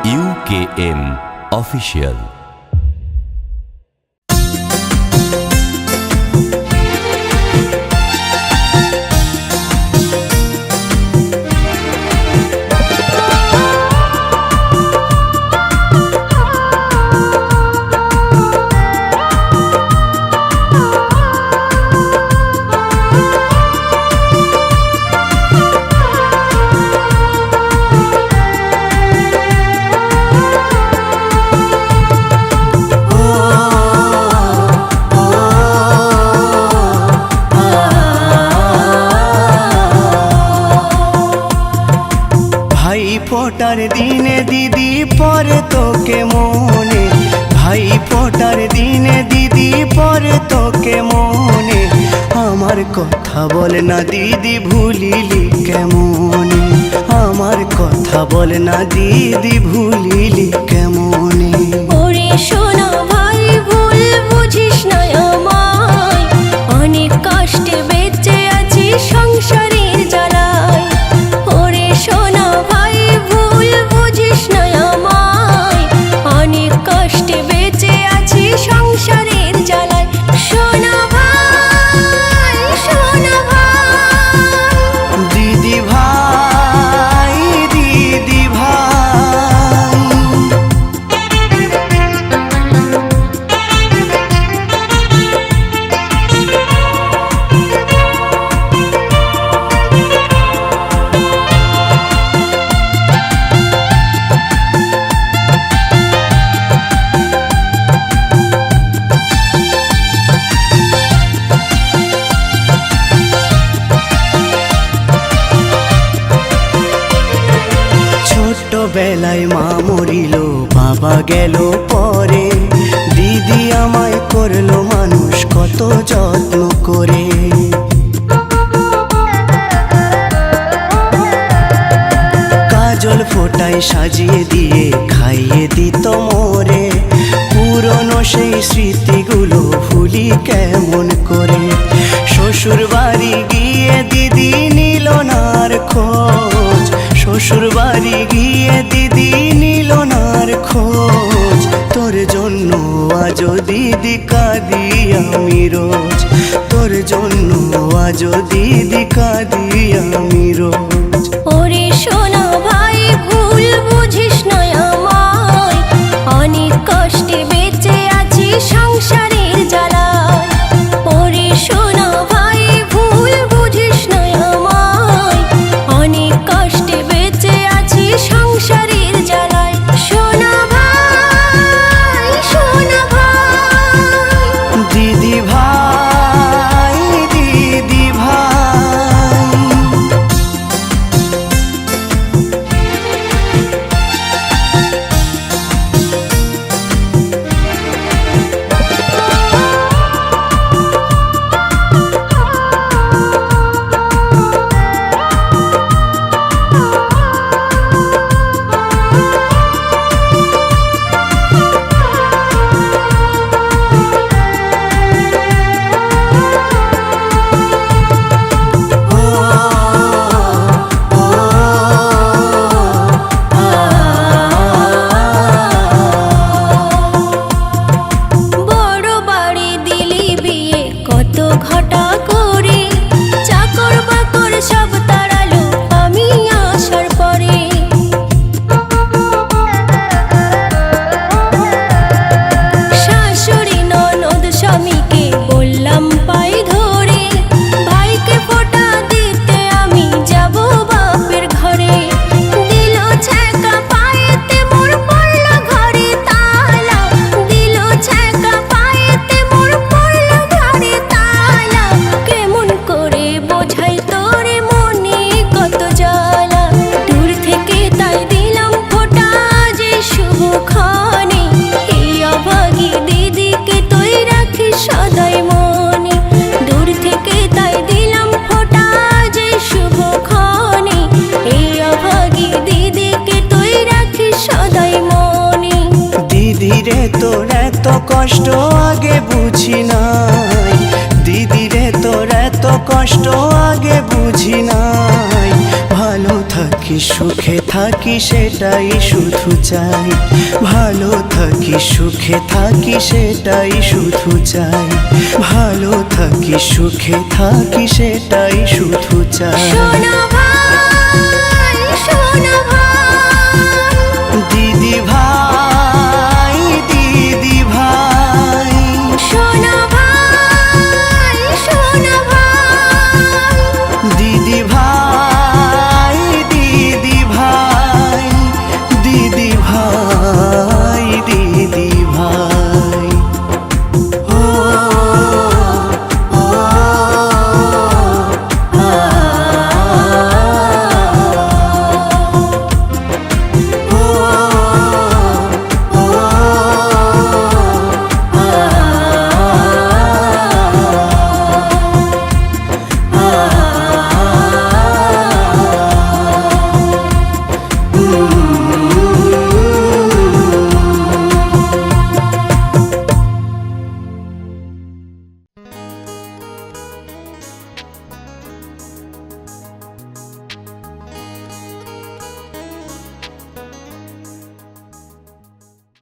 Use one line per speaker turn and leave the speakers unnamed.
UKM Official।
फोटार दिने दीदी परे तोके मने, भाई फोटार दिने दीदी परे तोके मने, आमार कथा बोल ना दीदी भूलिली केमने, आमार कथा बोल ना दीदी भूलिली केमने।
ओरे सोना भाई भूल बुझिस ना आमाय, अनेक कष्टे बेঁচে আছি সংসারের জ্বালায়। ওরে সোনা ভাই ভুল বুঝিস না আমায়, অনেক কষ্টে বেঁচে আছি সংসারের জ্বালায়। সোনা ভাই সোনা ভাই,
दीदी भाई दीदी भाई, বেলায় মা মরিল বাবা গেল পরে, দিদি আমায় করলো মানুষ কত যত্ন করে। কাজল ফোটায় সাজিয়ে দিয়ে খাইয়ে দিত মোরে, পুরনো সেই স্মৃতিগুলো ভুলি কেমন করে। শ্বশুর বাড়ি গিয়ে দিদি নিল না আর খোঁজ, শ্বশুর বাড়ি গিয়ে দিদি নিল না আর খোঁজ, তোর জন্য আজও দিদি কাঁদি আমি রোজ, তোর জন্য আজও দিদি কাঁদি আমি রোজ।
ওরে সোনা ভাই ভুল বুঝিস না আমায়, অনেক কষ্টে বেঁচে আছি সংসারের জ্বালায়। ওরে সোনা ভাই ভুল বুঝিস না আমায়, অনেক কষ্টে বেঁচে আছি সংসারের জ্বালায়। সোনা ভাই সোনা ভাই,
দিদি ভাই দিদি ভাই,
বড় বাড়ি দিলি বিয়ে কত ঘটা করে, চাকর বাকর সব তাড়ালো আমি আসার পরে। শাশুড়ি ননদ স্বামীকে বললাম পাই ধরে, ভাইকে ফোঁটা দিতে আমি যাব বাপের ঘরে। দিল ছ্যাঁকা পায়েতে মোর পড়ল ঘরে তালা, দিল ছ্যাঁকা পায়েতে মোর পড়ল ঘরে তালা। কেমন করে বোঝাই তোরে মনে কত জ্বালা, দূর থেকে তাই দিলাম ফোঁটা যে শুভক্ষণে। এই অভাগী দিদিকে তুই রাখিস সদাই মনে, দূর থেকে তাই দিলাম ফোঁটা যে শুভক্ষণে। এই অভাগী দিদিকে তুই রাখিস সদাই মনে।
দিদি রে তোর এত কষ্ট আগে বুঝি নাই, দিদি রে তোর এত কষ্ট আগে বুঝি নাই, ভালো থাকি থাকি সুখে থাকি সেটাই শুধু চাই, ভালো থাকি সুখে থাকি সেটাই শুধু চাই, ভালো থাকি সুখে থাকি সেটাই শুধু চাই।
শোনো ভাই